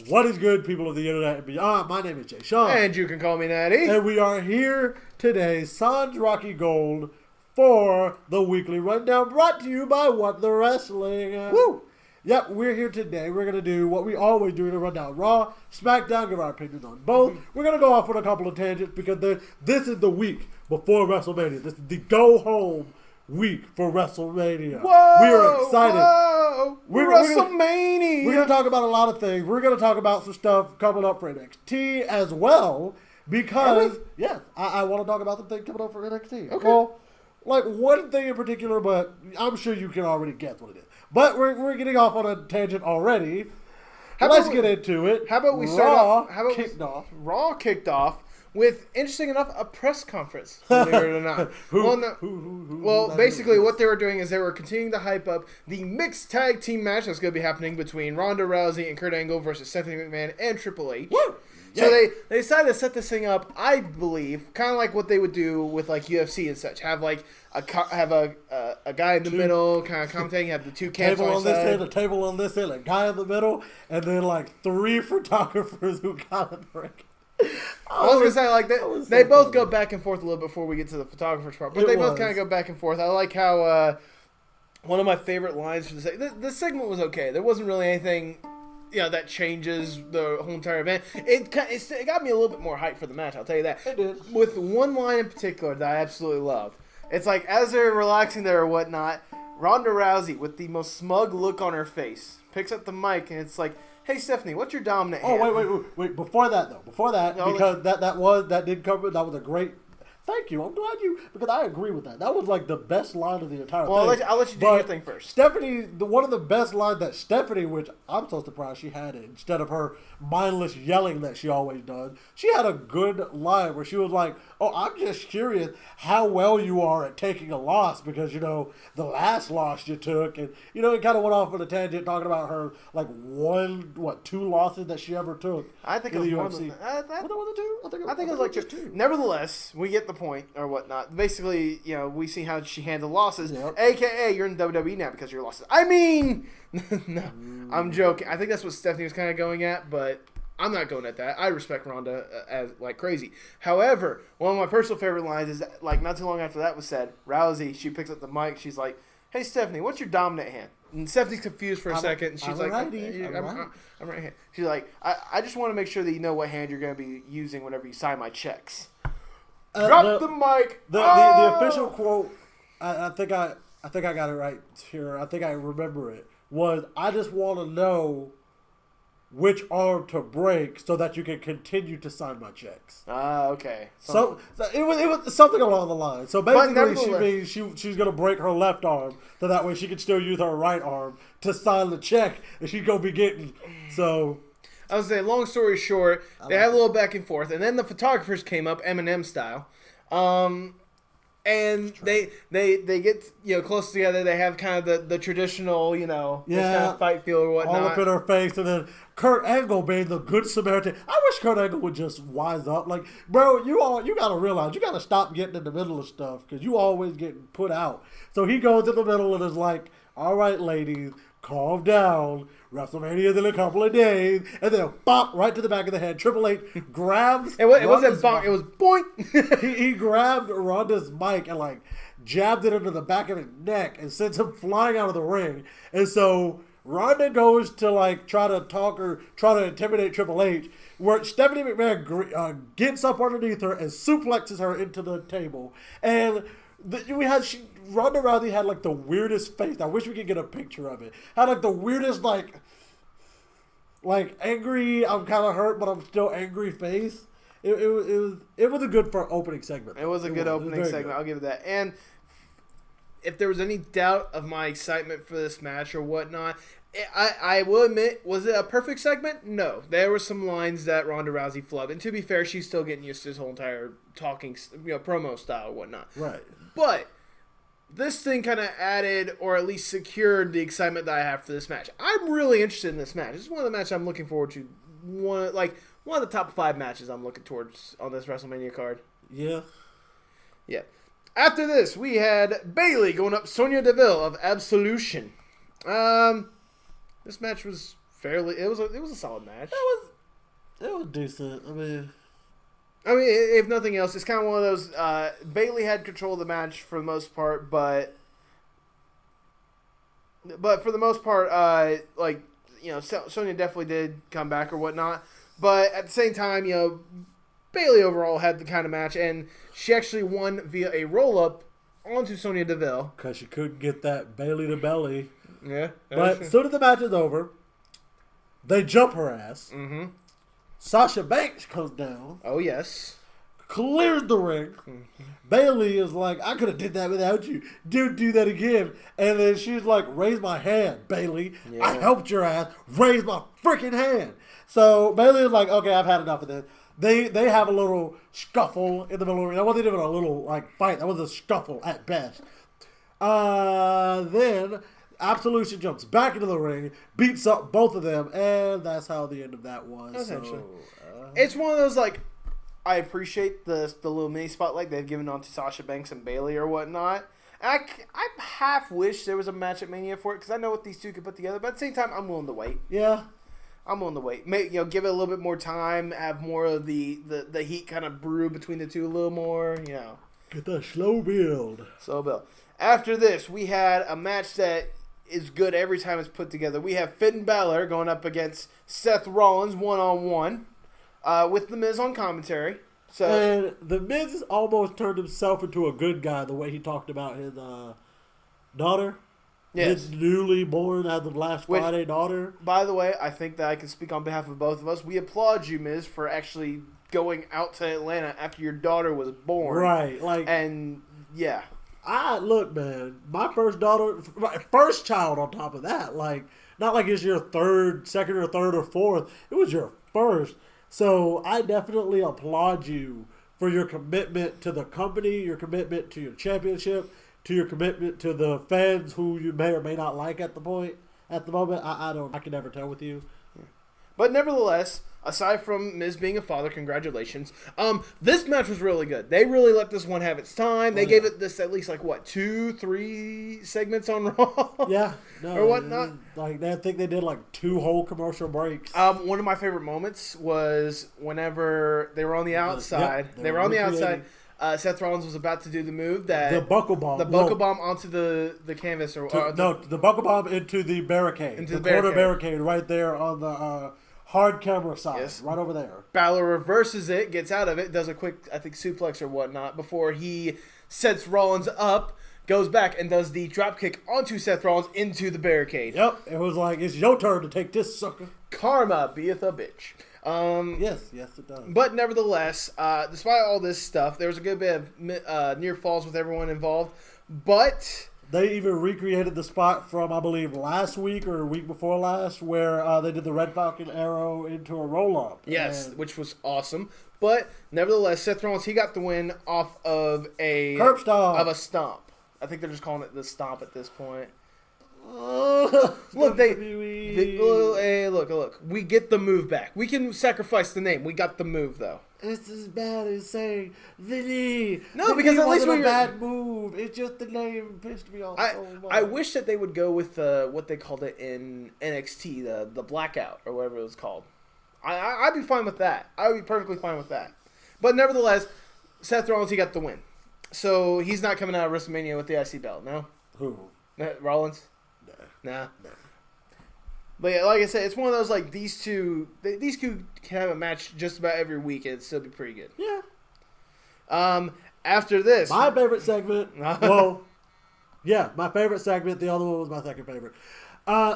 What is good, people of the internet and beyond? My name is Jay Sean. And you can call me Natty. And we are here today, Sans Rocky Gold, for the weekly rundown brought to you by What the Wrestling. Woo! Yep, we're here today. We're going to do what we always do in a rundown. Raw, SmackDown, give our opinions on both. We're going to go off on a couple of tangents because this is the week before WrestleMania. This is the go-home week for WrestleMania. Whoa! We are excited. Whoa! WrestleMania! We're going to talk about a lot of things. We're going to talk about some stuff coming up for NXT as well because, yeah, I want to talk about some things coming up for NXT. Okay. Well, like one thing in particular, but I'm sure you can already guess what it is. But we're getting off on a tangent already. Let's get into it. How about we Raw kicked off with, interesting enough, a press conference, believe it or not. Well, basically what they were doing is they were continuing to hype up the mixed tag team match that's going to be happening between Ronda Rousey and Kurt Angle versus Stephanie McMahon and Triple H. Woo! So they decided to set this thing up, I believe, kind of like what they would do with like UFC and such. Have like a guy in the middle, kind of commentating. Have the two camps table on this side. end, a table on this end, a guy in the middle, and then like three photographers who got a break. I was gonna say like they both go back and forth a little before we get to the photographers part, but they both kind of go back and forth. I like how one of my favorite lines for the segment was okay. There wasn't really anything. That changes the whole entire event. It got me a little bit more hyped for the match, I'll tell you that. It did. With one line in particular that I absolutely loved. It's like, as they're relaxing there or whatnot, Ronda Rousey, with the most smug look on her face, picks up the mic and it's like, hey, Stephanie, what's your dominant hand? Wait. Before that, because that did cover, that was a great... Thank you. I'm glad because I agree with that. That was like the best line of the entire thing. Well, I'll let you do your thing first. Stephanie, one of the best lines that Stephanie, which I'm so surprised she had it, instead of her mindless yelling that she always does, she had a good line where she was like, oh, I'm just curious how well you are at taking a loss because, the last loss you took. And, it kind of went off on a tangent talking about her, like, two losses that she ever took. I think it was more than that. Was it two? I think it was like just two. Nevertheless, we get the point or whatnot. Basically, we see how she handled losses. Yep. AKA, you're in WWE now because of your losses. I mean, no, I'm joking. I think that's what Stephanie was kind of going at, but I'm not going at that. I respect Ronda as like crazy. However, one of my personal favorite lines is that, like not too long after that was said, Rousey, she picks up the mic. She's like, "Hey, Stephanie, what's your dominant hand?" And Stephanie's confused for a second, and she's like, I'm right hand. She's like, I just want to make sure that you know what hand you're going to be using whenever you sign my checks. Drop the mic. The official quote, I think I got it right here. I think I remember it. Was I just want to know which arm to break so that you can continue to sign my checks. Okay. So it was something along the line. So basically, she's gonna break her left arm so that way she can still use her right arm to sign the check that she's gonna be getting. So. I was saying, long story short, they had a little back and forth, and then the photographers came up, Eminem style, and they get close together. They have kind of the traditional kind of fight feel or whatnot. All up in her face, and then Kurt Angle being the good Samaritan. I wish Kurt Angle would just wise up, like, bro, you gotta realize you gotta stop getting in the middle of stuff because you always getting put out. So he goes in the middle and is like, all right, ladies, calm down. WrestleMania is in a couple of days, and then bop right to the back of the head. Triple H grabs. It wasn't bonk. It was boink. he grabbed Ronda's mic and like jabbed it into the back of his neck and sends him flying out of the ring. And so Ronda goes to like try to intimidate Triple H, where Stephanie McMahon gets up underneath her and suplexes her into the table. And Ronda Rousey had like the weirdest face. I wish we could get a picture of it. Had like the weirdest like angry, I'm kind of hurt, but I'm still angry face. It was a good for opening segment. It was a good opening segment. I'll give it that. And if there was any doubt of my excitement for this match or whatnot, I will admit, was it a perfect segment? No. There were some lines that Ronda Rousey flubbed. And to be fair, she's still getting used to this whole entire talking, promo style or whatnot. Right. But this thing kind of added or at least secured the excitement that I have for this match. I'm really interested in this match. This is one of the matches I'm looking forward to. One of the top 5 matches I'm looking towards on this WrestleMania card. Yeah. Yeah. After this, we had Bayley going up Sonya Deville of Absolution. This match was fairly. It was a solid match. It was decent. I mean, if nothing else, it's kind of one of those. Bayley had control of the match for the most part, but for the most part, Sonya definitely did come back or whatnot. But at the same time, Bayley overall had the kind of match, and she actually won via a roll-up onto Sonya Deville. Because she couldn't get that Bayley to belly. Yeah. But as soon as the match is over, they jump her ass. Mm-hmm. Sasha Banks comes down. Oh, yes. Clears the ring. Mm-hmm. Bayley is like, I could have did that without you. Dude, do that again. And then she's like, raise my hand, Bayley. Yeah. I helped your ass. Raise my freaking hand. So Bayley is like, okay, I've had enough of this. They have a little scuffle in the middle of the ring. That wasn't even a little fight. That was a scuffle at best. Then Absolution jumps back into the ring, beats up both of them, and that's how the end of that was. Essentially. It's one of those, I appreciate the little mini spotlight they've given on to Sasha Banks and Bayley or whatnot. And I half wish there was a match at Mania for it, because I know what these two could put together, but at the same time, I'm willing to wait. Yeah. I'm willing to wait. Give it a little bit more time, have more of the heat kind of brew between the two a little more, Get that slow build. Slow build. After this, we had a match that is good every time it's put together. We have Finn Balor going up against Seth Rollins one-on-one with The Miz on commentary. And The Miz has almost turned himself into a good guy the way he talked about his daughter. Yes. His newly born as of last Friday daughter. By the way, I think that I can speak on behalf of both of us. We applaud you, Miz, for actually going out to Atlanta after your daughter was born. Right. Yeah. Look, man, my first daughter, my first child on top of that, not like it's your second or third or fourth. It was your first. So I definitely applaud you for your commitment to the company, your commitment to your championship, to your commitment to the fans who you may or may not like at the moment. I can never tell with you. But nevertheless, aside from Miz being a father, congratulations. This match was really good. They really let this one have its time. They gave it this at least 2-3 segments on Raw. Yeah, no, or whatnot. I think they did 2 whole commercial breaks. One of my favorite moments was whenever they were on the outside. They were on the outside. Seth Rollins was about to do the move the buckle bomb. The buckle bomb onto the canvas the buckle bomb into the barricade. Into the corner barricade right there on the hard camera side, yes. Right over there. Balor reverses it, gets out of it, does a quick, I think, suplex or whatnot before he sets Rollins up, goes back and does the dropkick onto Seth Rollins into the barricade. Yep, it was it's your turn to take this sucker. Karma beeth a bitch. Yes, it does. But nevertheless, despite all this stuff, there was a good bit of near falls with everyone involved, but they even recreated the spot from, I believe, last week or a week before last, where they did the Red Falcon arrow into a roll-up. Yes, which was awesome. But nevertheless, Seth Rollins, he got the win off of a curb stomp. Of a stomp. I think they're just calling it the stomp at this point. Look, look. We get the move back. We can sacrifice the name. We got the move, though. It's as bad as saying the knee. No, because at least wasn't a bad move. It's just the name pissed me off so much. I wish that they would go with what they called it in NXT, the blackout or whatever it was called. I'd be fine with that. I would be perfectly fine with that. But nevertheless, Seth Rollins, he got the win. So he's not coming out of WrestleMania with the IC belt, no? Who? Rollins? Nah. But yeah, like I said, it's one of those these two can have a match just about every week and it'd still be pretty good. Yeah. After this, my favorite segment. Well, yeah, my favorite segment. The other one was my second favorite.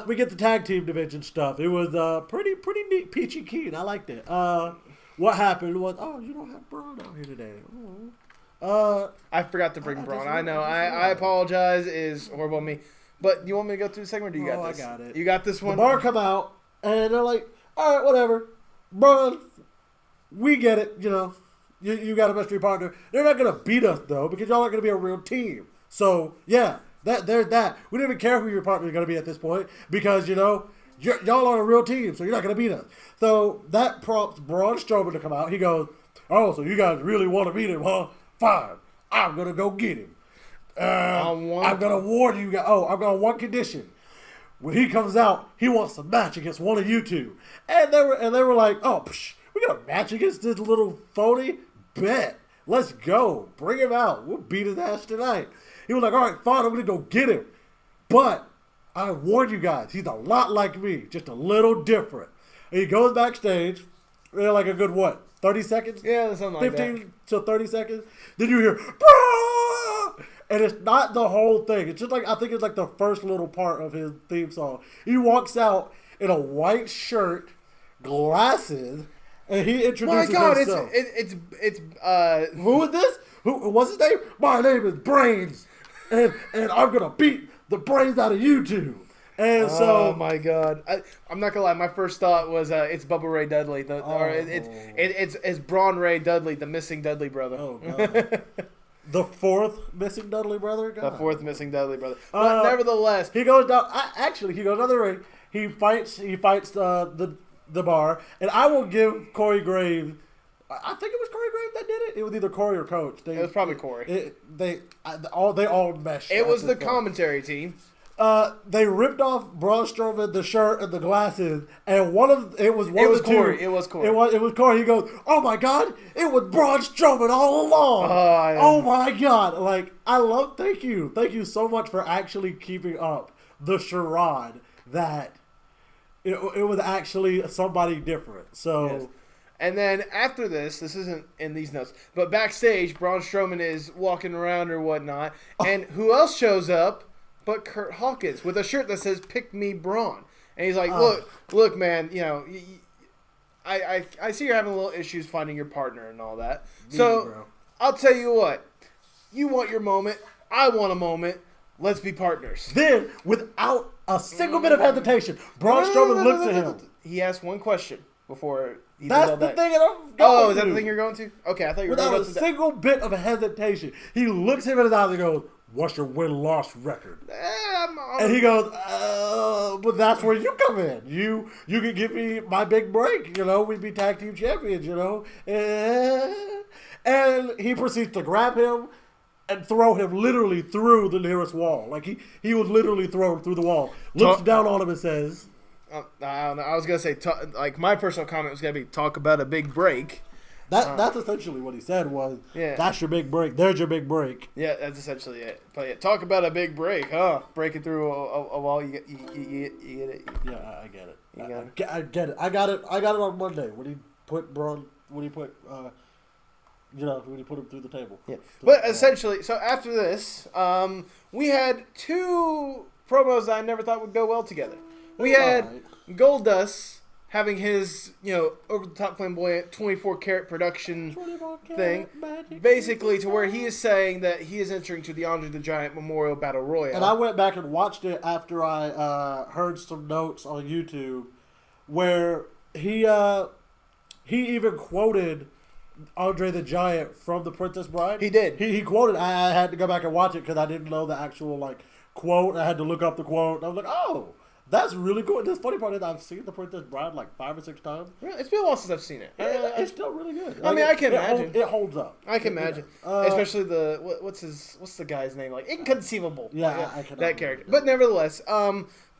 We get the tag team division stuff. It was pretty neat, peachy keen. I liked it. What happened was, you don't have Braun out here today. I forgot to bring Braun. I know. I apologize. Is horrible of me. But you want me to go through the segment, or do you got this? I got it. You got this one? The Bar come out, and they're like, all right, whatever. Braun, we get it, You got a mystery partner. They're not going to beat us, though, because y'all aren't going to be a real team. So, yeah, there's that. We don't even care who your partner is going to be at this point, because, y'all aren't a real team, so you're not going to beat us. So, that prompts Braun Strowman to come out. He goes, so you guys really want to beat him, huh? Fine. I'm going to go get him. I'm going to warn you guys. I'm going to one condition. when he comes out, he wants a match against one of you two. And they were like, oh, we got a match against this little phony? Bet. Let's go. Bring him out. We'll beat his ass tonight. He was like, all right, fine, I'm going to go get him. But I warn you guys, he's a lot like me, just a little different. And he goes backstage, like a good, 30 seconds? Yeah, something like 15 to 30 seconds. Then you hear, Brah! And it's not the whole thing. It's just like, I think it's like the first little part of his theme song. He walks out in a white shirt, glasses, and he introduces himself. It's Who is this? What's his name? My name is Brains, and I'm gonna beat the brains out of you two. And so, oh my God, I'm not gonna lie. My first thought was it's Bubba Ray Dudley, it's Braun Ray Dudley, the missing Dudley brother. Oh God. The fourth missing Dudley brother. God. The fourth missing Dudley brother. But nevertheless, he goes down. He goes down the ring. He fights the bar, and I will give Corey Graves. I think it was Corey Graves that did it. It was either Corey or Coach. It was probably Corey. They all meshed. It was the commentary team. They ripped off Braun Strowman the shirt and the glasses, and it was Corey. It was Corey. It was Corey. He goes, "Oh my God, it was Braun Strowman all along." Oh my God! Like thank you so much for actually keeping up the charade that it was actually somebody different. So. Yes. And then after this isn't in these notes, but backstage, Braun Strowman is walking around or whatnot, and who else shows up but Kurt Hawkins with a shirt that says "Pick Me Braun," and he's like, "Look, man, I see you're having a little issues finding your partner and all that. So I'll tell you what, you want your moment, I want a moment. Let's be partners." Then, without a single bit of hesitation, Braun Strowman looks at him. He asked one question before. That's the thing that I'm going to. Is that the thing you're going to? Okay, I thought you were going to. Without a single bit of hesitation, he looks him in his eyes and goes, "What's your win-loss record?" And he goes, "But that's where you come in. You can give me my big break. We'd be tag team champions. And he proceeds to grab him and throw him literally through the nearest wall. Like he was literally thrown through the wall. Looks down on him and says. I don't know. I was gonna say, my personal comment was gonna be talk about a big break. That's essentially what he said was. Yeah. That's your big break. There's your big break. Yeah, that's essentially it. But yeah, talk about a big break, huh? Breaking through a wall. You get it. Yeah, I get it. I get it. I got it on Monday when he put Braun. When he put him through the table. Yeah. But essentially, so after this, we had two promos that I never thought would go well together. We had Goldust having his, over-the-top flamboyant 24-karat production thing, basically to where he is saying that he is entering to the Andre the Giant Memorial Battle Royal. And I went back and watched it after I heard some notes on YouTube where he even quoted Andre the Giant from The Princess Bride. He did. He quoted. I had to go back and watch it because I didn't know the actual quote. I had to look up the quote. And I was like, oh. That's really cool. The funny part is I've seen The Princess Bride 5 or 6 times. Really? It's been a while since I've seen it. It's still really good. I can imagine. It holds up. I can imagine. Especially what's the guy's name? Inconceivable. Yeah, I can. That character. But nevertheless,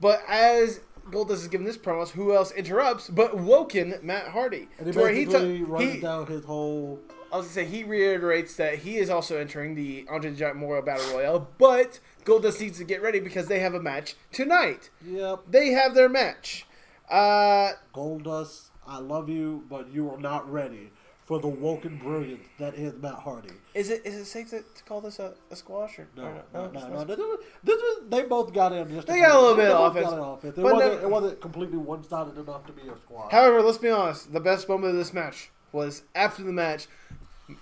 but as Goldust is giving this promos, who else interrupts but Woken Matt Hardy? And he runs down his whole... I was going to say, he reiterates that he is also entering the Andre the Giant Memorial Battle Royale, but Goldust needs to get ready because they have a match tonight. Yep. They have their match. Goldust, I love you, but you are not ready for the woken brilliance that is Matt Hardy. Is it safe to call this a squash? Or No. They both got in. They got a little bit of offense. It wasn't completely one-sided enough to be a squash. However, let's be honest. The best moment of this match was after the match.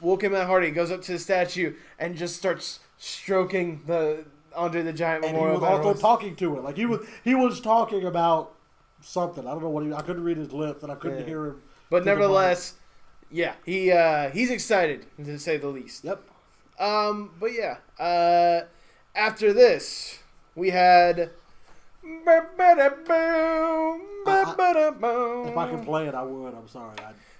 Woken Matt Hardy goes up to the statue and just starts stroking the Andre the Giant Memorial. And he was also talking to it. He was talking about something. I don't know what I couldn't read his lips and I couldn't hear him. But nevertheless, yeah, he's excited to say the least. Yep. But yeah, after this we had. If I can play it, I would. I'm sorry.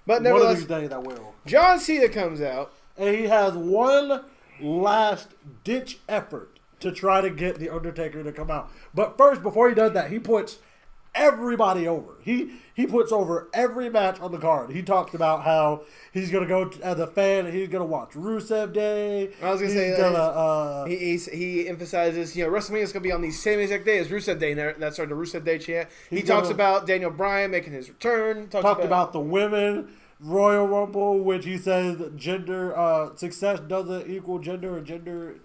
But one of these days I will. John Cena comes out. And he has one last ditch effort to try to get the Undertaker to come out. But first, before he does that, he puts everybody over. He puts over every match on the card. He talks about how he's gonna go as a fan and he's gonna watch Rusev Day. I was gonna say he emphasizes WrestleMania is gonna be on the same exact day as Rusev Day. And that's the Rusev Day chant. He talks about Daniel Bryan making his return. Talked about the women Royal Rumble, which he says gender success doesn't equal gender, or gender.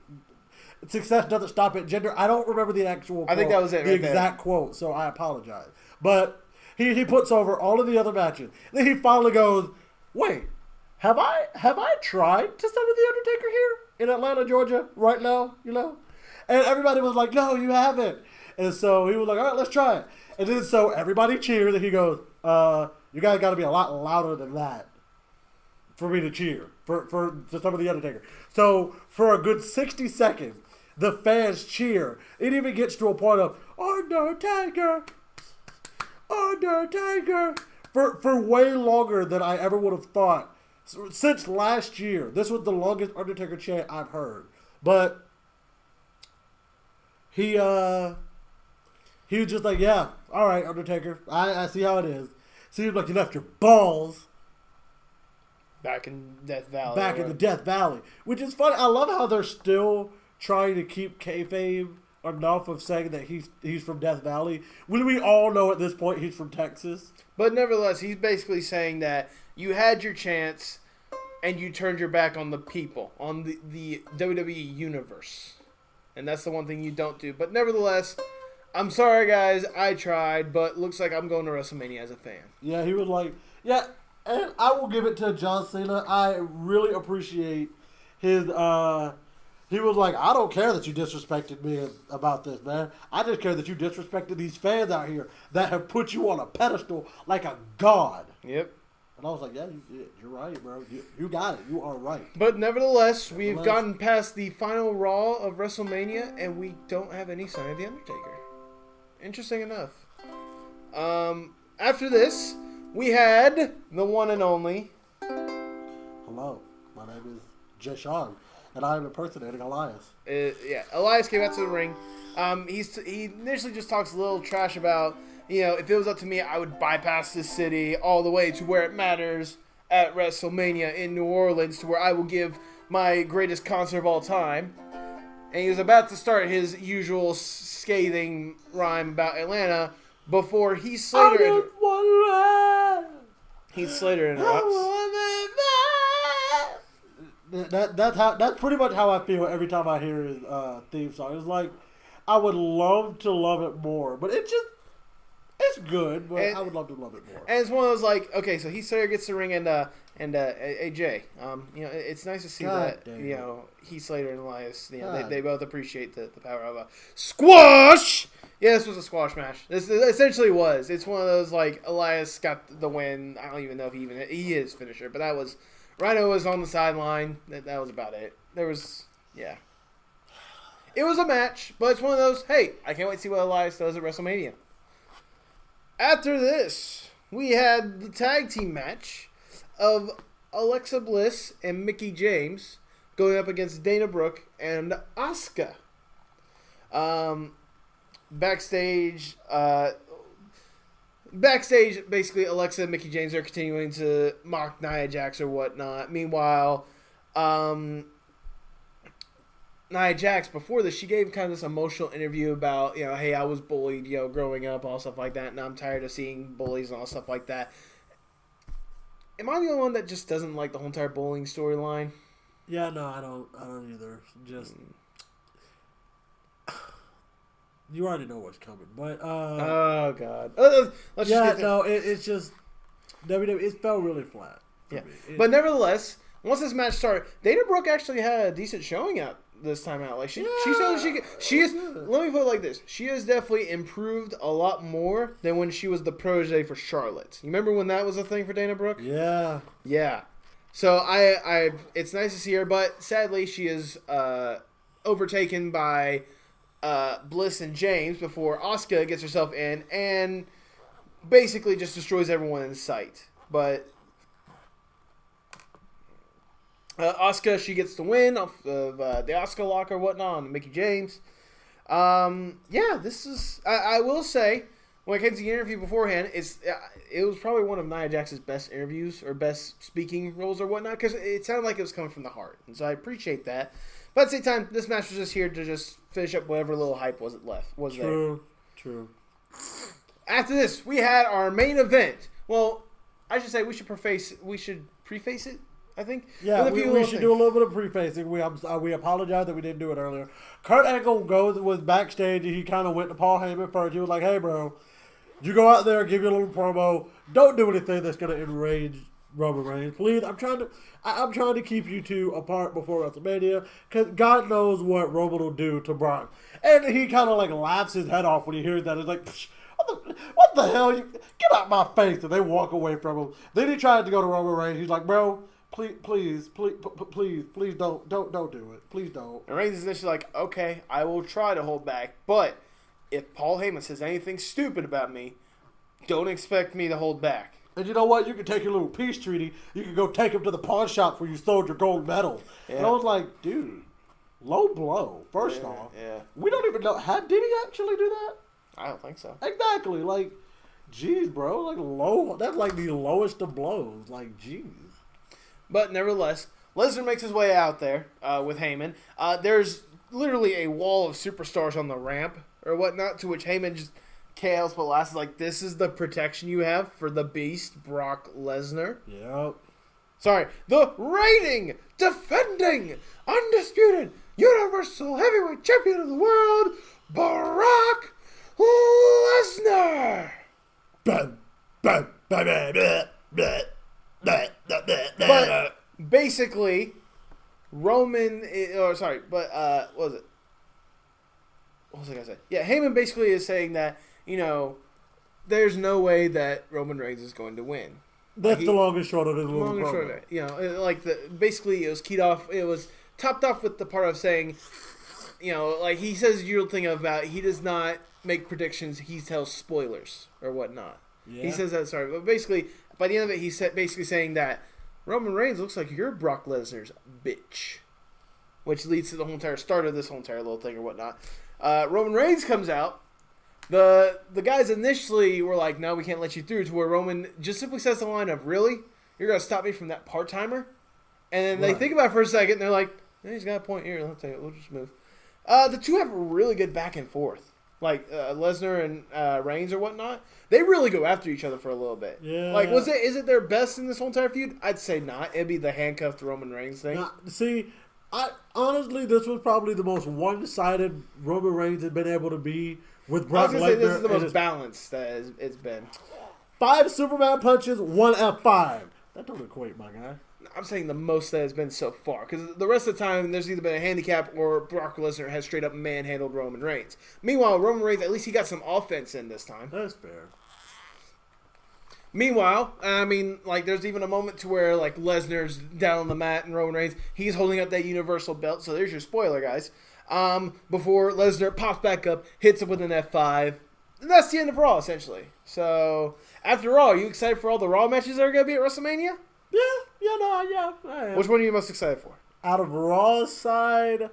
Success doesn't stop at gender. I don't remember the actual quote. I think that was it, the exact quote, so I apologize. But he puts over all of the other matches. Then he finally goes, wait, have I tried to summon the Undertaker here in Atlanta, Georgia, right now, And everybody was like, no, you haven't. And so he was like, all right, let's try it. And then so everybody cheers, and he goes, you guys got to be a lot louder than that for me to cheer, for summon the Undertaker. So for a good 60 seconds, the fans cheer. It even gets to a point of Undertaker, Undertaker, for way longer than I ever would have thought. Since last year, this was the longest Undertaker chant I've heard. But he was just like, yeah, all right, Undertaker, I see how it is. Seems like you left your balls back in Death Valley. Back in the Death Valley, which is funny. I love how they're still trying to keep kayfabe enough of saying that he's from Death Valley, when we all know at this point he's from Texas. But nevertheless, he's basically saying that you had your chance and you turned your back on the people, on the WWE universe. And that's the one thing you don't do. But nevertheless, I'm sorry, guys. I tried, but looks like I'm going to WrestleMania as a fan. Yeah, he was like, yeah, and I will give it to John Cena. I really appreciate his, he was like, I don't care that you disrespected me about this, man. I just care that you disrespected these fans out here that have put you on a pedestal like a god. Yep. And I was like, yeah, you're right, bro. You got it. You are right. But nevertheless, we've gotten past the final Raw of WrestleMania, and we don't have any sign of The Undertaker. Interesting enough. After this, we had the one and only. Hello, my name is Jashawn, and I am impersonating Elias. Elias came out to the ring. He initially just talks a little trash about, if it was up to me, I would bypass this city all the way to where it matters at WrestleMania in New Orleans, to where I will give my greatest concert of all time. And he was about to start his usual scathing rhyme about Atlanta before Heath Slater interrupts. That's pretty much how I feel every time I hear his theme song. It's like, I would love to love it more, but it's good, but I would love to love it more. And it's one of those like, okay, so Heath Slater gets the ring, and AJ, it's nice to see Heath Slater and Elias, they both appreciate the power of a squash. Yeah, this was a squash match. This essentially was. It's one of those like, Elias got the win. I don't even know if he is finisher, but that was. Rhino was on the sideline. That was about it. It was a match, but it's one of those, hey, I can't wait to see what Elias does at WrestleMania. After this, we had the tag team match of Alexa Bliss and Mickie James going up against Dana Brooke and Asuka. Backstage, basically, Alexa and Mickie James are continuing to mock Nia Jax or whatnot. Meanwhile, Nia Jax, before this, she gave kind of this emotional interview about, hey, I was bullied, growing up, all stuff like that, and I'm tired of seeing bullies and all stuff like that. Am I the only one that just doesn't like the whole entire bullying storyline? Yeah, no, I don't either. Just... You already know what's coming, but oh god, it's just WWE. It felt really flat. Yeah, but nevertheless, once this match started, Dana Brooke actually had a decent showing out this time out. Like she showed she is. Let me put it like this: she has definitely improved a lot more than when she was the protege for Charlotte. You remember when that was a thing for Dana Brooke? Yeah. Yeah. So I it's nice to see her, but sadly she is overtaken by Bliss and James before Asuka gets herself in and basically just destroys everyone in sight. But Asuka, she gets the win off of the Asuka lock or whatnot on Mickie James. Yeah, this is. I will say, when it came to the interview beforehand, it was probably one of Nia Jax's best interviews or best speaking roles or whatnot, because it sounded like it was coming from the heart, and so I appreciate that. But at the same time, this match was just here to just finish up whatever little hype was there. True. After this, we had our main event. Well, I should say we should preface it. I think. Yeah, we should do a little bit of prefacing. We apologize that we didn't do it earlier. Kurt Angle was backstage and he kind of went to Paul Heyman first. He was like, "Hey, bro, you go out there, give you a little promo. Don't do anything that's gonna enrage Roman Reigns, please. I'm trying to keep you two apart before WrestleMania, because God knows what Roman will do to Brock." And he kind of like laughs his head off when he hears that. It's like, what the hell? Get out my face! And they walk away from him. Then he tried to go to Roman Reigns. He's like, "Bro, please don't do it. Please don't." And Reigns is initially like, "Okay, I will try to hold back, but if Paul Heyman says anything stupid about me, don't expect me to hold back." And you know what? You can take your little peace treaty. You can go take him to the pawn shop where you sold your gold medal. Yeah. And I was like, dude, low blow. First off, we don't even know. Did he actually do that? I don't think so. Exactly. Like, geez, bro. Like low. That's like the lowest of blows. Like, geez. But nevertheless, Lesnar makes his way out there with Heyman. There's literally a wall of superstars on the ramp or whatnot, to which Heyman just can't help but laugh. Like, this is the protection you have for the Beast, Brock Lesnar. Yep. Sorry, the reigning, defending, undisputed, Universal Heavyweight Champion of the world, Brock Lesnar. But basically, Roman, what was it? What was I gonna say? Yeah, Heyman basically is saying that, there's no way that Roman Reigns is going to win. That's the long and short of his little promo. Basically it was keyed off. It was topped off with the part of saying, he says usual thing about he does not make predictions. He tells spoilers or whatnot. Yeah. He says that. Sorry, but basically by the end of it, he's basically saying that Roman Reigns looks like you're Brock Lesnar's bitch, which leads to the whole entire start of this whole entire little thing or whatnot. Roman Reigns comes out. The guys initially were like, "No, we can't let you through," to where Roman just simply says the line of, "Really? You're going to stop me from that part-timer?" And then they think about it for a second, and they're like, "He's got a point here. Let's take it. We'll just move." The two have a really good back and forth. Like, Lesnar and Reigns or whatnot. They really go after each other for a little bit. Yeah. Like, is it their best in this whole entire feud? I'd say not. It'd be the handcuffed Roman Reigns thing. See, honestly, this was probably the most one-sided Roman Reigns had been able to be with Brock Lesnar. I was going to say, this is the most balanced that it's been. 5 Superman punches, 1 F5. That don't equate, my guy. I'm saying the most that has been so far. Because the rest of the time, there's either been a handicap or Brock Lesnar has straight up manhandled Roman Reigns. Meanwhile, Roman Reigns, at least he got some offense in this time. That's fair. Meanwhile, there's even a moment to where, Lesnar's down on the mat and Roman Reigns, he's holding up that Universal belt. So there's your spoiler, guys. Before Lesnar pops back up, hits him with an F5. And that's the end of Raw, essentially. So, after Raw, are you excited for all the Raw matches that are going to be at WrestleMania? Yeah, I am. Which one are you most excited for? Out of Raw's side,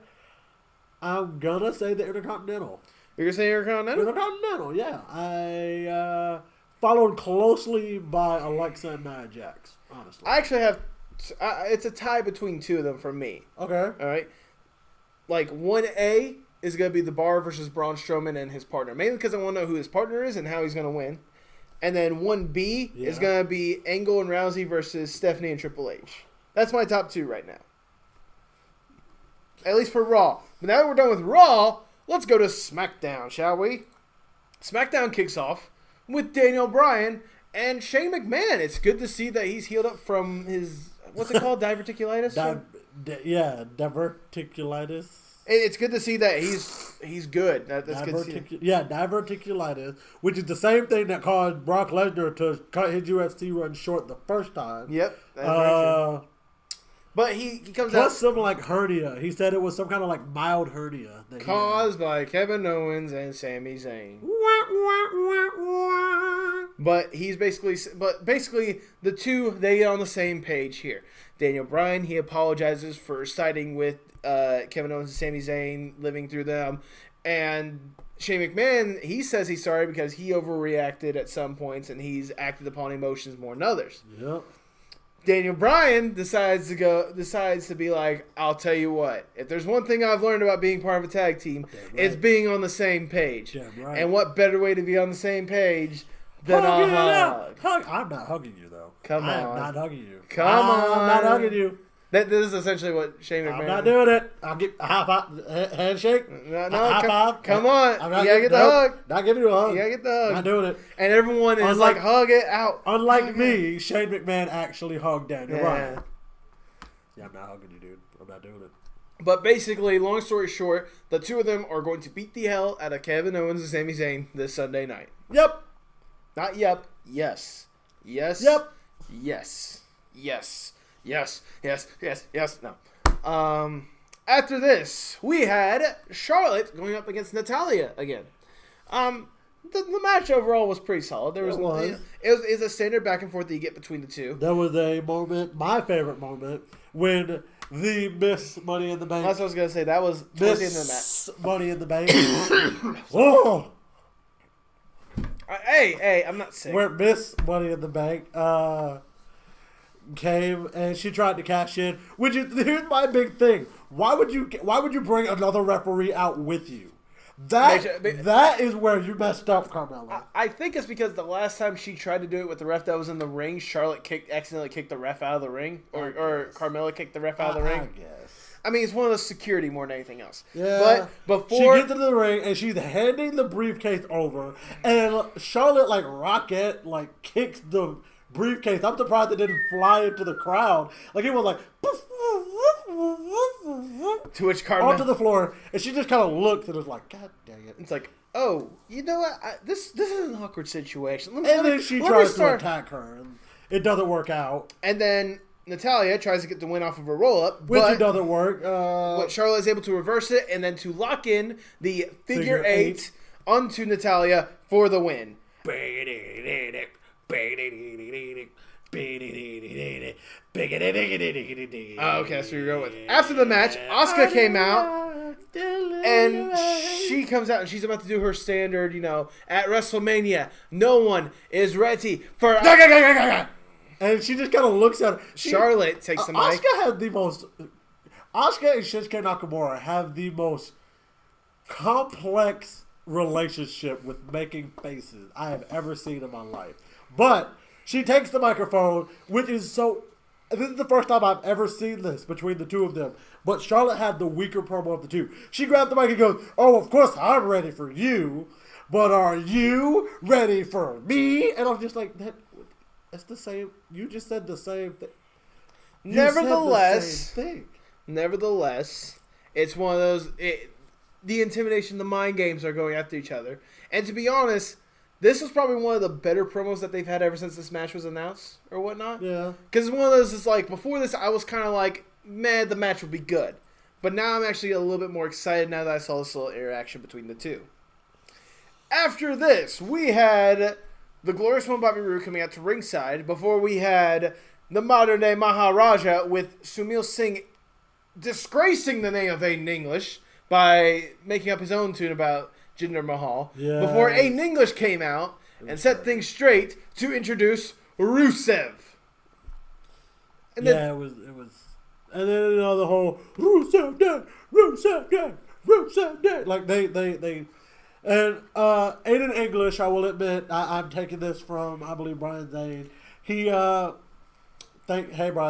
I'm going to say the Intercontinental. You're going to say Intercontinental? Intercontinental, yeah. I followed closely by Alexa and Nia Jax, honestly. I actually have... it's a tie between two of them for me. Okay. All right? 1A is going to be the Bar versus Braun Strowman and his partner. Mainly because I want to know who his partner is and how he's going to win. And then 1B is going to be Angle and Rousey versus Stephanie and Triple H. That's my top 2 right now. At least for Raw. But now that we're done with Raw, let's go to SmackDown, shall we? SmackDown kicks off with Daniel Bryan and Shane McMahon. It's good to see that he's healed up from his, what's it called, diverticulitis? Diverticulitis. It's good to see that he's good. That's good to see. Diverticulitis, which is the same thing that caused Brock Lesnar to cut his UFC run short the first time. Yep. That's very true. But he comes out... Plus some hernia. He said it was some kind of mild hernia. Caused by Kevin Owens and Sami Zayn. But basically the two, they get on the same page here. Daniel Bryan, he apologizes for siding with Kevin Owens and Sami Zayn, living through them. And Shane McMahon, he says he's sorry because he overreacted at some points and he's acted upon emotions more than others. Yep. Daniel Bryan decides to be like, I'll tell you what, if there's one thing I've learned about being part of a tag team, it's being on the same page. Damn right. And what better way to be on the same page than a hug? I'm not hugging you though. Come on. I'm not hugging you. Come I'm on. not hugging you. This is essentially what Shane McMahon. I'm not doing it. I'll get a high five, handshake. No, high five. Come on. You gotta get the hug. Not giving you a hug. You gotta get the hug. Not doing it. And everyone is like, hug it out. Unlike me, Shane McMahon actually hugged Daniel Bryan. Yeah, I'm not hugging you, dude. I'm not doing it. But basically, long story short, the two of them are going to beat the hell out of Kevin Owens and Sami Zayn this Sunday night. Yep. Not yep. Yes. Yes. Yep. Yes. Yes. Yes. Yes. Yes. Yes. No. After this, we had Charlotte going up against Natalya again. The match overall was pretty solid. It was a standard back and forth that you get between the two. There was a moment, my favorite moment, when the Miss Money in the Bank. That's what I was gonna say. That was towards the end of the match. Money in the Bank. Oh. Hey, I'm not sick. Where Miss Money in the Bank came and she tried to cash in. Here's my big thing. Why would you bring another referee out with you? That is where you messed up, Carmella. I think it's because the last time she tried to do it with the ref that was in the ring, Charlotte accidentally kicked the ref out of the ring, or Carmella kicked the ref out of the ring. I guess. I mean, it's one of those security more than anything else. Yeah. But before she gets into the ring and she's handing the briefcase over, and Charlotte rocket kicks the briefcase. I'm surprised it didn't fly into the crowd. It was like to which Carmella onto the floor, and she just kind of looked and was like, "God dang it!" It's like, oh, you know what? This is an awkward situation. Then she tries to attack her, and it doesn't work out. And then Natalya tries to get the win off of a roll-up, which it doesn't work. But Charlotte is able to reverse it and then to lock in the figure eight onto Natalya for the win. Okay, that's what you're going with. After the match, Asuka came out, and she comes out, and she's about to do her standard, at WrestleMania, no one is ready for... And she just kind of looks at her. Charlotte takes the mic. Asuka and Shinsuke Nakamura have the most complex relationship with making faces I have ever seen in my life. But she takes the microphone, which is so... This is the first time I've ever seen this between the two of them. But Charlotte had the weaker promo of the two. She grabbed the mic and goes, "Oh, of course I'm ready for you. But are you ready for me?" And I'm just like, that's the same. You just said the same thing. Nevertheless, it's one of those... the intimidation, the mind games are going after each other. And to be honest... This was probably one of the better promos that they've had ever since this match was announced or whatnot. Yeah. Because it's one of those, it's like, before this, I was kind of like, man, the match will be good. But now I'm actually a little bit more excited now that I saw this little interaction between the two. After this, we had the Glorious One Bobby Roode coming out to ringside before we had the modern-day Maharaja with Sunil Singh disgracing the name of Aiden English by making up his own tune about Jinder Mahal, before Aiden English came out and set things straight to introduce Rusev. And it was, and then the whole Rusev dead, Rusev dead, Rusev dead. And Aiden English, I will admit, I'm taking this from, I believe, Brian Zane. Hey Brian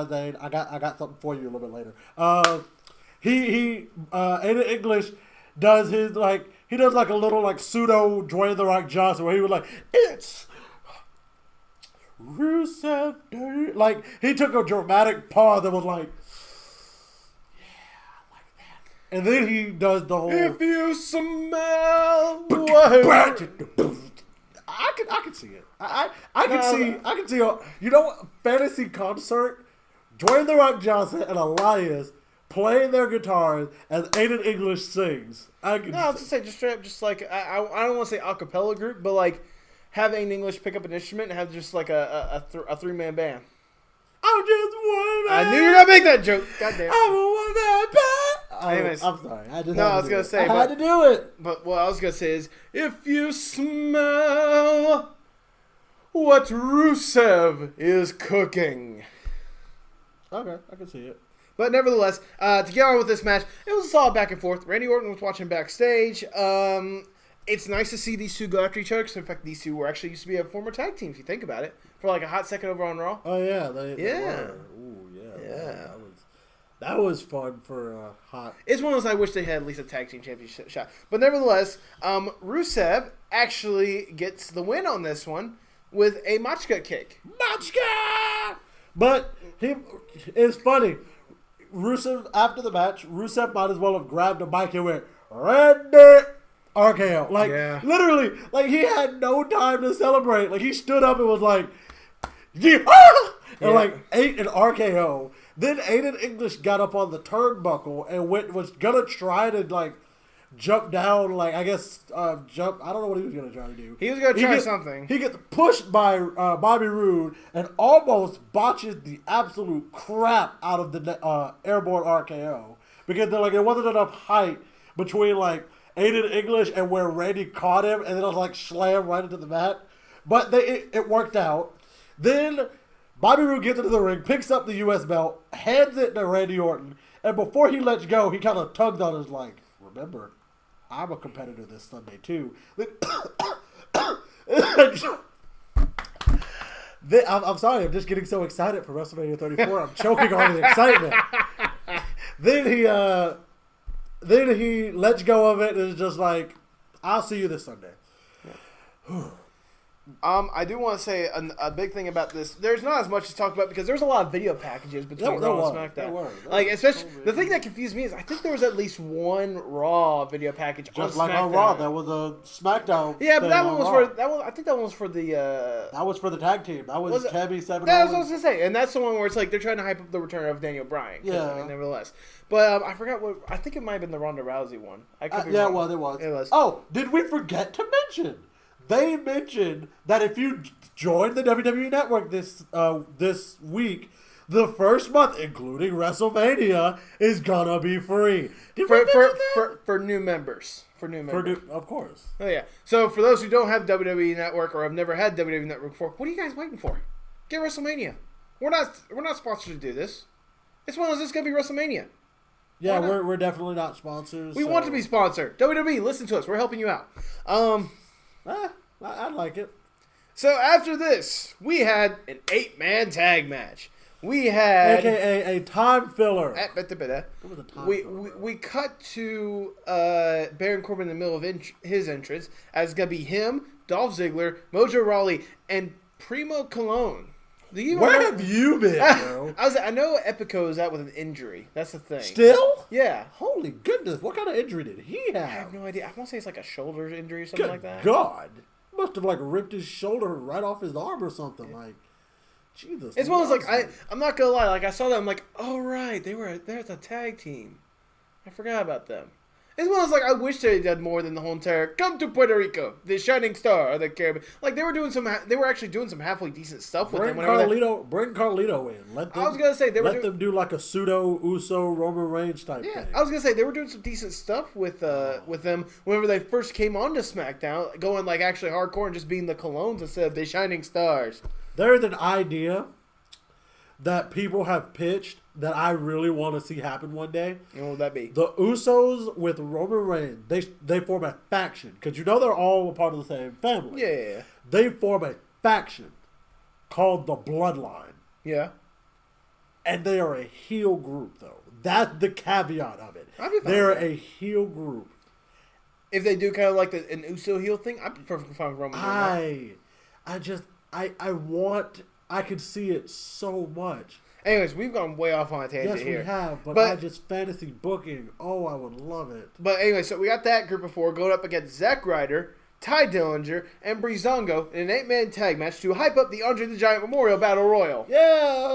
Zane, I got something for you a little bit later. Aiden English does his he does a little pseudo Dwayne The Rock Johnson where he was like, "It's Rusev Day." He took a dramatic pause that was like, "Yeah, like that." And then he does the whole, "If you smell I can see it. I can see fantasy concert, Dwayne The Rock Johnson and Elias playing their guitars as Aiden English sings. I was to say just straight up, I don't want to say a cappella group, but have Aiden English pick up an instrument and have just a 3-man band. I'm just one man. I knew you were gonna make that joke. Goddamn. I'm a one-man band. Anyways. I'm sorry. I just No, had to I was do gonna it. say, I had to do it. But what I was going to say is, if you smell what Rusev is cooking. Okay, I can see it. But nevertheless, to get on with this match, it was a solid back and forth. Randy Orton was watching backstage. It's nice to see these two go after each other. Because in fact, these two were actually used to be a former tag team, if you think about it, for like a hot second over on Raw. Oh yeah, they Yeah. were. Ooh, yeah. Yeah. That was fun for hot. It's one of those I wish they had at least a tag team championship shot. But nevertheless, Rusev actually gets the win on this one with a Machka kick. Machka! But it's funny. Rusev, after the match, Rusev might as well have grabbed the mic and went, Randy! RKO. Like, literally, like, he had no time to celebrate. Like, he stood up and was like, yeah! And, like, ate an RKO. Then Aiden English got up on the turnbuckle and was gonna try to, like, jump down, like, I guess, jump. I don't know what he was gonna try to do. He was gonna try something. He gets pushed by Bobby Roode and almost botches the absolute crap out of the airborne RKO because they're like, there wasn't enough height between, like, Aiden English and where Randy caught him, and then it was like slammed right into the mat. But it worked out. Then Bobby Roode gets into the ring, picks up the U.S. belt, hands it to Randy Orton, and before he lets go, he kind of tugged on his like, remember, I'm a competitor this Sunday too. I'm sorry, I'm just getting so excited for WrestleMania 34. I'm choking on the excitement. Then he lets go of it and is just like, I'll see you this Sunday. I do want to say a big thing about this. There's not as much to talk about because there's a lot of video packages between Raw and SmackDown. Like, especially the thing that confused me is I think there was at least one Raw video package just on like SmackDown. on Raw. That was a SmackDown. Yeah, but that one was Raw. for that one. I think that one was for the. That was for the tag team. That was Tabby 7. That's what I was gonna say, and that's the one where it's like they're trying to hype up the return of Daniel Bryan. Yeah, I mean, nevertheless. But I forgot what. I think it might have been the Ronda Rousey one. I could be yeah, wrong. well, it was. It was. Oh, did we forget to mention? They mentioned that if you join the WWE Network this week, the first month, including WrestleMania, is gonna be free. For new members. For new members. Of course. Oh yeah. So for those who don't have WWE Network or have never had WWE Network before, what are you guys waiting for? Get WrestleMania. We're not sponsored to do this. It's one of those. It's gonna be WrestleMania. Yeah, we're definitely not sponsors. We want to be sponsored. WWE, listen to us. We're helping you out. I like it. So after this, we had an 8-man tag match. We had AKA a time filler. It was a time filler. We cut to Baron Corbin in the middle of his entrance as it's gonna be him, Dolph Ziggler, Mojo Rawley, and Primo Cologne. Where have you been, bro? I know Epico is out with an injury. That's the thing. Still? Yeah. Holy goodness! What kind of injury did he have? I have no idea. I want to say it's like a shoulder injury or something like that. God, must have like ripped his shoulder right off his arm or something. Like, Jesus. It's one of those like I'm not gonna lie. Like I saw that, I'm like, oh right, there's a tag team. I forgot about them. It's one of those like I wish they did more than the whole entire "Come to Puerto Rico, the shining star of the Caribbean." Like they were actually doing some halfway decent stuff with them. Bring Carlito in. Let them do like a pseudo Uso Roman Reigns type thing. I was gonna say they were doing some decent stuff with them whenever they first came on to SmackDown, going like actually hardcore and just being the Colognes instead of the shining stars. There's an idea that people have pitched that I really want to see happen one day. And what would that be? The Usos with Roman Reigns, they form a faction. Because you know they're all a part of the same family. Yeah. They form a faction called the Bloodline. Yeah. And they are a heel group, though. That's the caveat of it. They're a heel group. If they do kind of like an Uso heel thing, I'd be perfectly fine with Roman I could see it so much. Anyways, we've gone way off on a tangent here. Yes, we have, but I just fantasy booking. Oh, I would love it. But anyway, so we got that group of 4 going up against Zack Ryder, Ty Dillinger, and Breezango in an 8-man tag match to hype up the Andre the Giant Memorial Battle Royal. Yeah.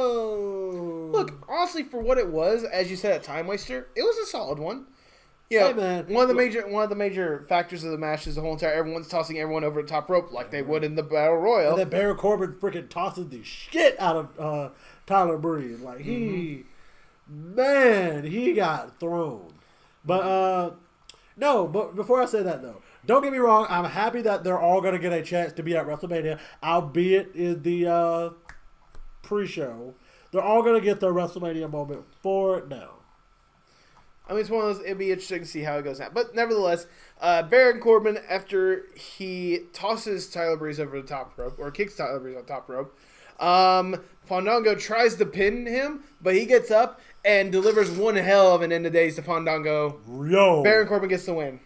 Look, honestly, for what it was, as you said, a time waster, it was a solid one. Yeah, hey, man. One of the major factors of the match is the whole entire everyone's tossing everyone over the top rope like they would in the Battle Royal. And then Baron Corbin freaking tosses the shit out of Tyler Breeze. Like he got thrown. But no, but before I say that though, don't get me wrong. I'm happy that they're all going to get a chance to be at WrestleMania, albeit in the pre-show. They're all going to get their WrestleMania moment for it now. I mean, it's one of those. It'd be interesting to see how it goes now. But nevertheless, Baron Corbin, after he tosses Tyler Breeze over the top rope, or kicks Tyler Breeze on top rope, Fandango tries to pin him, but he gets up and delivers one hell of an end of days to Fandango. Yo, Baron Corbin gets the win.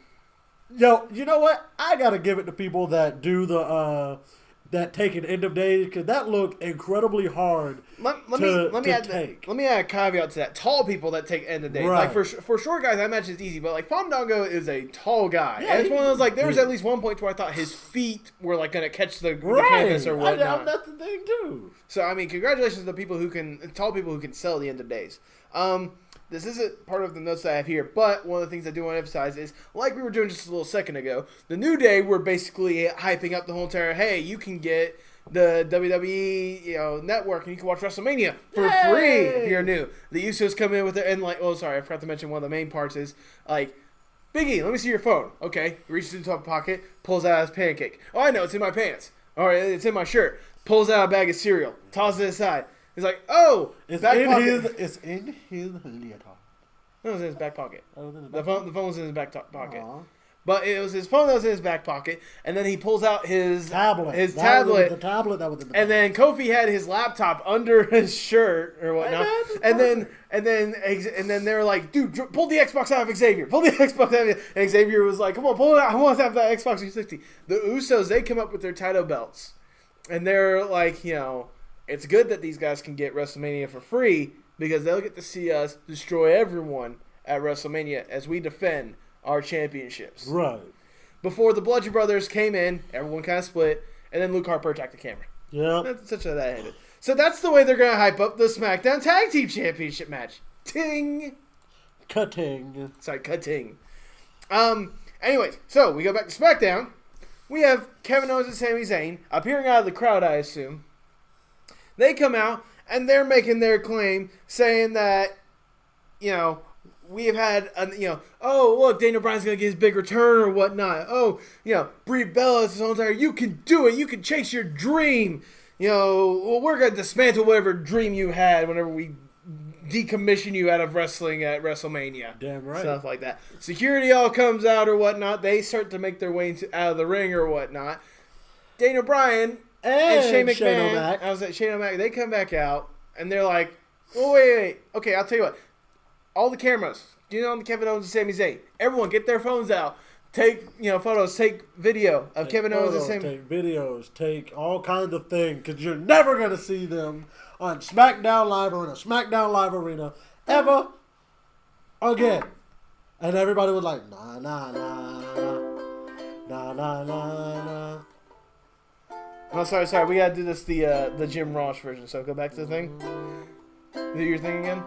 Yo, you know what? I gotta give it to people that do the that take an end of days, because that looked incredibly hard. Let me add a caveat to that. Tall people that take end of days, right. like for short guys, I imagine it's easy, but like Fandango is a tall guy. Yeah, and it's one of those like there was at least one point where I thought his feet were like gonna catch the canvas or whatnot. That's the thing too. So I mean, congratulations to the people who can tall people who can sell the end of days. This isn't part of the notes that I have here, but one of the things I do want to emphasize is, like we were doing just a little second ago, the New Day were basically hyping up the whole entire, hey, you can get the WWE network and you can watch WrestleMania for free if you're new. The Usos come in with it, and like, oh, sorry, I forgot to mention one of the main parts is, like, Biggie, let me see your phone. Okay, reaches into the top pocket, pulls out his pancake. Oh, I know, it's in my pants. All right, it's in my shirt. Pulls out a bag of cereal, tosses it aside. He's like, oh, it's in his leotard. No, it was in his back pocket. Oh, it was in his The back phone was in his back pocket. Aww. But it was his phone that was in his back pocket, and then he pulls out his tablet. The tablet that was in the and then Kofi had his laptop under his shirt or whatnot. And then they were like, dude, pull the Xbox out of Xavier. Pull the Xbox out of and Xavier was like, come on, pull it out. I want to have that Xbox 360. The Usos, they come up with their title belts. And they're like, it's good that these guys can get WrestleMania for free because they'll get to see us destroy everyone at WrestleMania as we defend our championships. Right. Before the Bludgeon Brothers came in, everyone kind of split, and then Luke Harper attacked the camera. Yeah. That's such a that ended. So that's the way they're going to hype up the SmackDown Tag Team Championship match. Ting. Cutting. Sorry, cutting. Anyways, so we go back to SmackDown. We have Kevin Owens and Sami Zayn appearing out of the crowd, I assume. They come out, and they're making their claim, saying that, we've had, oh, look, Daniel Bryan's going to get his big return or whatnot. Oh, Brie Bella is his own entire, you can do it. You can chase your dream. Well, we're going to dismantle whatever dream you had whenever we decommission you out of wrestling at WrestleMania. Damn right. Stuff like that. Security all comes out or whatnot. They start to make their way out of the ring or whatnot. Daniel Bryan and Shane McMahon, Shane O'Mac, they come back out and they're like, oh, wait. Okay, I'll tell you what. All the cameras, on the Kevin Owens and Sami Zayn, everyone get their phones out. Take, photos, take video of Kevin Owens and Sami. Take videos, take all kinds of things, because you're never going to see them on SmackDown Live or in a SmackDown Live arena ever again. And everybody was like, nah, nah, nah, nah, nah, nah, nah, nah. Oh, sorry. We gotta do this the Jim Ross version. So go back to the thing. Do your thing again.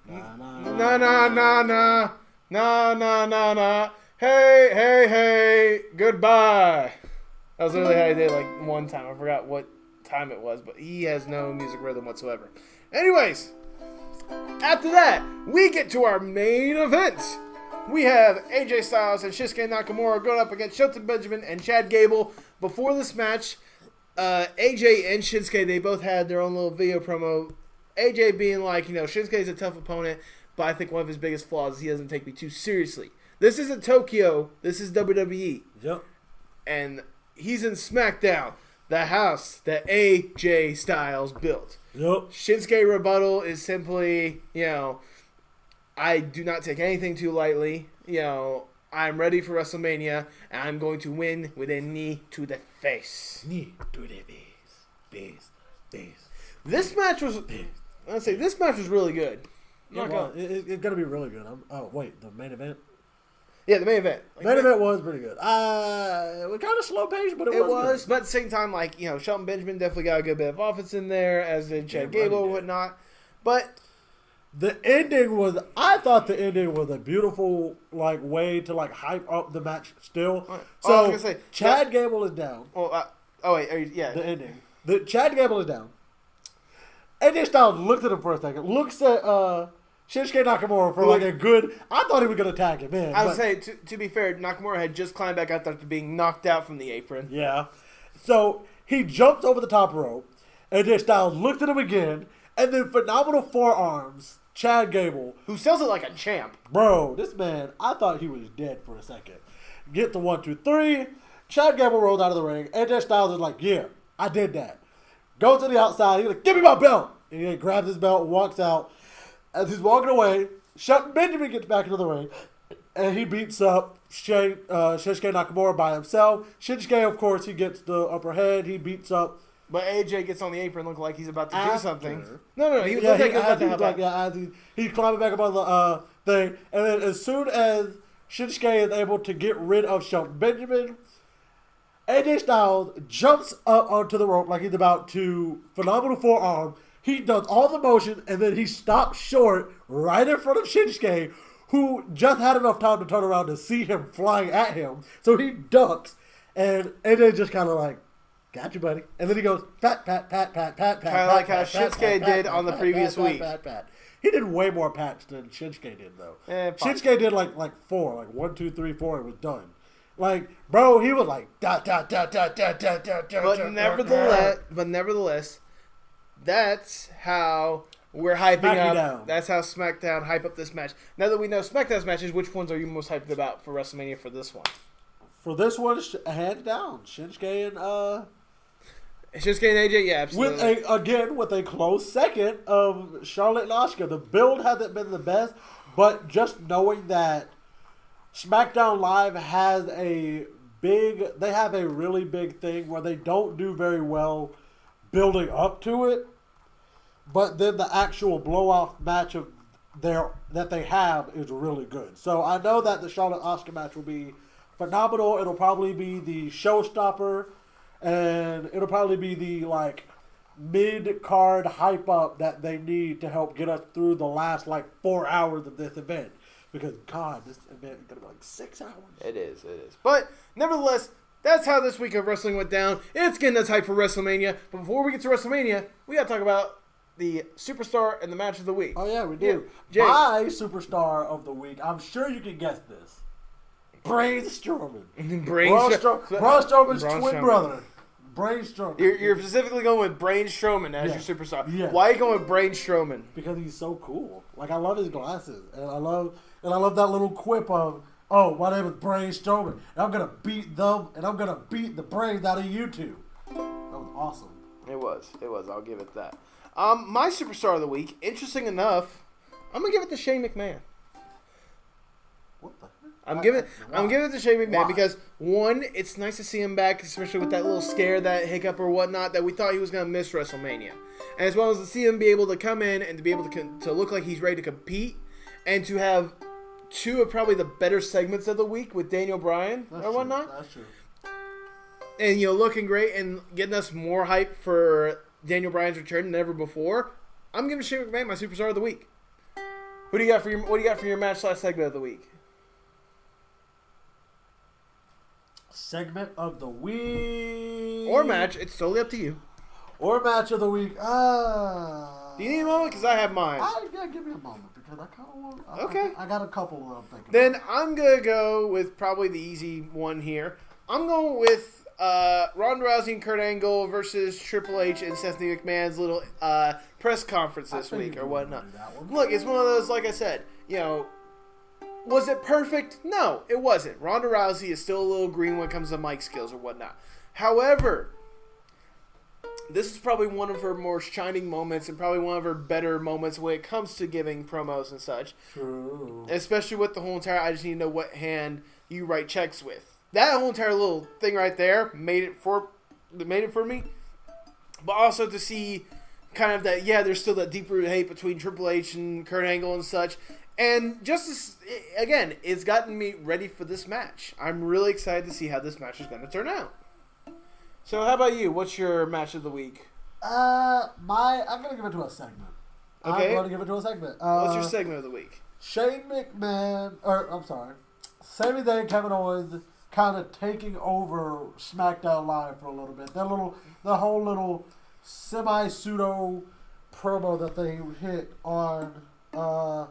Nah, nah, nah, nah, nah, nah, nah, nah, nah, nah. Hey, goodbye. That was literally how he did it, like one time. I forgot what time it was, but he has no music rhythm whatsoever. Anyways, after that, we get to our main event. We have AJ Styles and Shinsuke Nakamura going up against Shelton Benjamin and Chad Gable. Before this match, AJ and Shinsuke, they both had their own little video promo. AJ being like, Shinsuke's a tough opponent, but I think one of his biggest flaws is he doesn't take me too seriously. This isn't Tokyo. This is WWE. Yep. And he's in SmackDown, the house that AJ Styles built. Yep. Shinsuke rebuttal is simply, I do not take anything too lightly. I'm ready for WrestleMania, and I'm going to win with a knee to the face. Knee to the face. This match was, this match was really good. It's going to be really good. The main event? Yeah, the main event. Main event was pretty good. It was kind of slow paced, but it was. But at the same time, Shelton Benjamin definitely got a good bit of offense in there, as did Chad Gable and whatnot. But the ending was, I thought the ending was a beautiful way to hype up the match still. So I was gonna say, Chad Gable is down. Yeah. The ending. Chad Gable is down. AJ Styles looked at him for a second, looks at Shinsuke Nakamura for like a good. I thought he was gonna tag him in. I would say to be fair, Nakamura had just climbed back out after being knocked out from the apron. Yeah. So he jumps over the top rope, and then Styles looks at him again, and then phenomenal forearms. Chad Gable, who sells it like a champ. Bro, this man, I thought he was dead for a second. Get to 1, 2, 3. Chad Gable rolls out of the ring. AJ Styles is like, yeah, I did that. Goes to the outside. He's like, give me my belt. And he grabs his belt and walks out. As he's walking away, Shelton Benjamin gets back into the ring. And he beats up Shinsuke Nakamura by himself. Shinsuke, of course, he gets the upper hand. He beats up. But AJ gets on the apron looking like he's about to do something. No. He was like he was about to help out. As he's climbing back up on the thing. And then as soon as Shinsuke is able to get rid of Shelton Benjamin, AJ Styles jumps up onto the rope like he's about to phenomenal forearm. He does all the motion, and then he stops short right in front of Shinsuke, who just had enough time to turn around to see him flying at him. So he ducks, and AJ just kind of like, got you, buddy. And then he goes, pat. Kind of like how Shinsuke did on the previous week. He did way more pats than Shinsuke did, though. Shinsuke did like 4, like 1, 2, 3, 4, and was done. Like, bro, he was like, But nevertheless, that's how we're hyping up. Down. That's how SmackDown hype up this match. Now that we know SmackDown's matches, which ones are you most hyped about for WrestleMania for this one? For this one, hands down, Shinsuke and AJ, yeah, absolutely. With a close second of Charlotte and Asuka. The build hasn't been the best, but just knowing that SmackDown Live has they have a really big thing where they don't do very well building up to it, but then the actual blowout match that they have is really good. So I know that the Charlotte Asuka match will be phenomenal. It'll probably be the showstopper, and it'll probably be the mid-card hype up that they need to help get us through the last 4 hours of this event. Because, God, this event is going to be 6 hours. It is. But, nevertheless, that's how this week of wrestling went down. It's getting us hype for WrestleMania. But before we get to WrestleMania, we got to talk about the Superstar and the Match of the Week. Oh, yeah, we do. Yeah. My Superstar of the Week, I'm sure you can guess this. Braun Strowman. Braun Strowman's twin brother. Braun Strowman. You're specifically going with Braun Strowman as your superstar. Yeah. Why are you going with Braun Strowman? Because he's so cool. I love his glasses, and I love that little quip of, "Oh, my name is Braun Strowman, and I'm gonna beat them, and I'm gonna beat the brains out of you two." That was awesome. It was. I'll give it that. My superstar of the week, interesting enough, I'm gonna give it to Shane McMahon. What the heck? I'm giving it to Shane McMahon Why? because, one, it's nice to see him back, especially with that little scare, that hiccup or whatnot, that we thought he was going to miss WrestleMania. And as well as to see him be able to come in and to be able to look like he's ready to compete, and to have two of probably the better segments of the week with Daniel Bryan or whatnot. That's true. And, looking great and getting us more hype for Daniel Bryan's return than ever before. I'm giving Shane McMahon my superstar of the week. What do you got for your match/segment of the week? Segment of the week. Or match. It's totally up to you. Or match of the week. Do you need a moment? Because I have mine. Give me a moment because I kind of want. Okay. I got a couple that I'm thinking. Then I'm gonna go with probably the easy one here. I'm going with Ronda Rousey and Kurt Angle versus Triple H and Stephanie McMahon's little press conference this week or whatnot. Look, it's one of those. Like I said, was it perfect? No, it wasn't. Ronda Rousey is still a little green when it comes to mic skills or whatnot. However, this is probably one of her more shining moments and probably one of her better moments when it comes to giving promos and such. True. Especially with the whole entire, I just need to know what hand you write checks with. That whole entire little thing right there made it for me. But also to see kind of that, there's still that deep-rooted hate between Triple H and Kurt Angle and such. And again, it's gotten me ready for this match. I'm really excited to see how this match is going to turn out. So how about you? What's your match of the week? I'm going to give it to a segment. Okay. I'm going to give it to a segment. What's your segment of the week? Sami Zayn, Kevin Owens kind of taking over SmackDown Live for a little bit. The whole little semi-pseudo promo that they hit on Daniel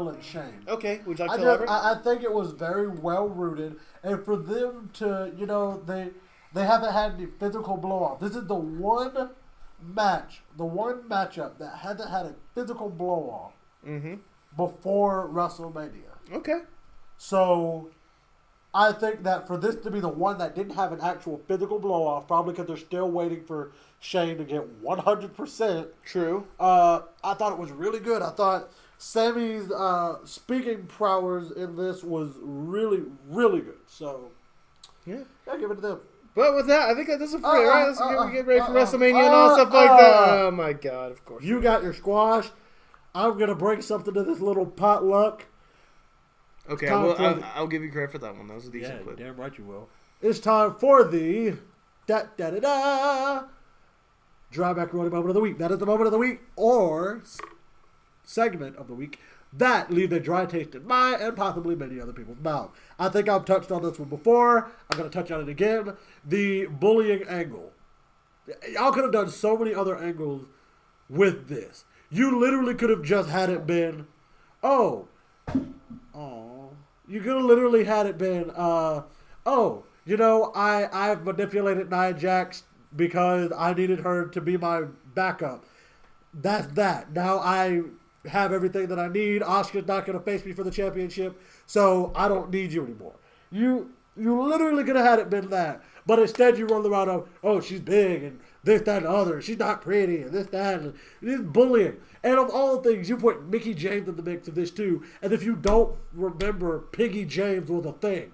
and Shane. Okay, would you like to elaborate? I think it was very well rooted, and for them to, they haven't had any physical blow off. This is the one matchup that hasn't had a physical blow off before WrestleMania. Okay. So I think that for this to be the one that didn't have an actual physical blow off, probably because they're still waiting for Shane to get 100%. True. I thought it was really good. I thought Sammy's speaking prowess in this was really, really good. So, yeah, give it to them. But with that, I think that does it for it, right? Let's get ready for WrestleMania and all stuff like that. Oh, my God, of course. You got your squash. I'm going to bring something to this little potluck. Okay, I'll give you credit for that one. That was a decent clip. Damn right you will. It's time for the Dry Macaroni Moment of the Week. That is the moment of the week or segment of the week that leave a dry taste in my and possibly many other people's mouth. I think I've touched on this one before. I'm going to touch on it again. The bullying angle. Y'all could have done so many other angles with this. You literally could have just had it been, you could have literally had it been, I've manipulated Nia Jax because I needed her to be my backup. That's that. Now I have everything that I need. Asuka's not going to face me for the championship, so I don't need you anymore. You literally could have had it been that. But instead you run around of, she's big and this, that, and the other. She's not pretty and this, that, and this bullying. And of all things, you put Mickie James in the mix of this too. And if you don't remember, Piggy James was a thing.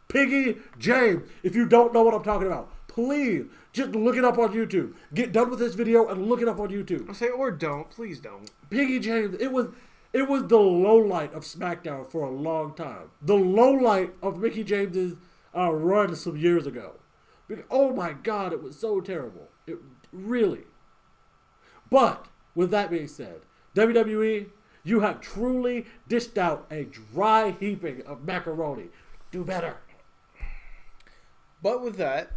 Piggy James. If you don't know what I'm talking about, please just look it up on YouTube. Get done with this video and look it up on YouTube. I'll say, or don't. Please don't. Piggy James. It was the low light of SmackDown for a long time. The low light of Mickie James's run some years ago. Oh my God, it was so terrible. It really. But with that being said, WWE, you have truly dished out a dry heaping of macaroni. Do better. But with that,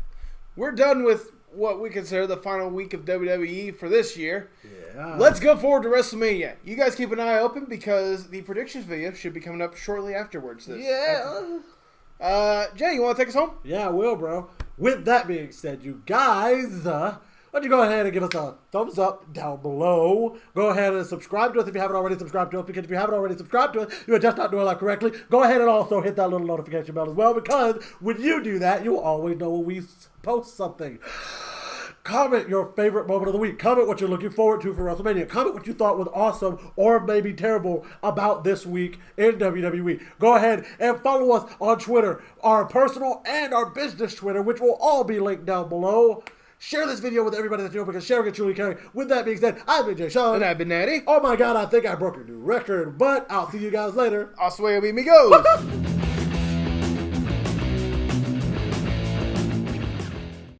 we're done with what we consider the final week of WWE for this year. Yeah. Let's go forward to WrestleMania. You guys keep an eye open because the predictions video should be coming up shortly afterwards. Jay, you want to take us home? Yeah, I will, bro. With that being said, you guys, why don't you go ahead and give us a thumbs up down below. Go ahead and subscribe to us if you haven't already subscribed to us, because if you haven't already subscribed to us, you are just not doing that correctly. Go ahead and also hit that little notification bell as well, because when you do that, you will always know when we post something. Comment your favorite moment of the week. Comment what you're looking forward to for WrestleMania. Comment what you thought was awesome or maybe terrible about this week in WWE. Go ahead and follow us on Twitter, our personal and our business Twitter, which will all be linked down below. Share this video with everybody that you know, because sharing it truly caring. With that being said, I've been Jay Sean. And I've been Natty. Oh my God, I think I broke a new record, but I'll see you guys later. Hasta luego, amigos.